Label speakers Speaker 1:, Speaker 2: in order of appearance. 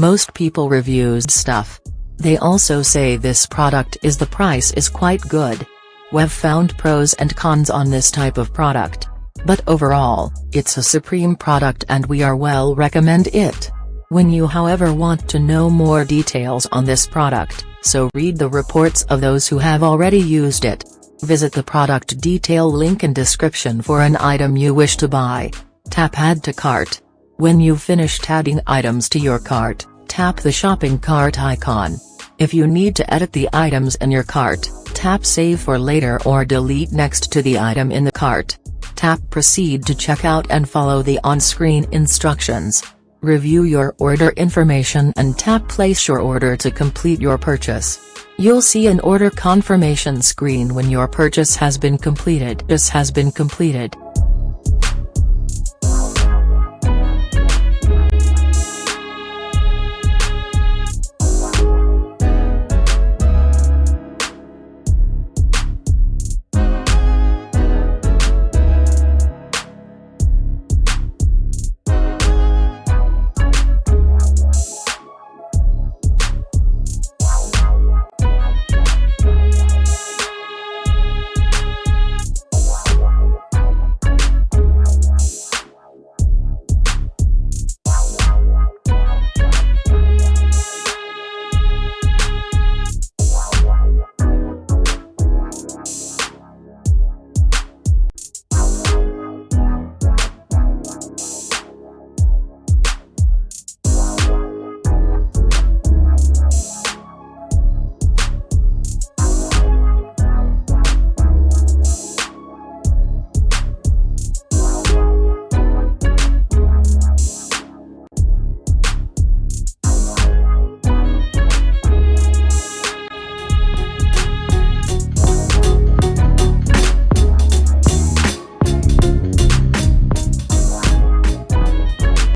Speaker 1: Most people reviews stuff. They also say this product is the price is quite good. We've found pros and cons on this type of product. But overall, it's a supreme product and we are well recommend it. When you however want to know more details on this product, so read the reports of those who have already used it. Visit the product detail link in description for an item you wish to buy. Tap add to cart. When you've finished adding items to your cart, tap the shopping cart icon. If you need to edit the items in your cart, tap save for later or delete next to the item in the cart. Tap proceed to checkout and follow the on-screen instructions. Review your order information and tap place your order to complete your purchase. You'll see an order confirmation screen when your purchase has been completed.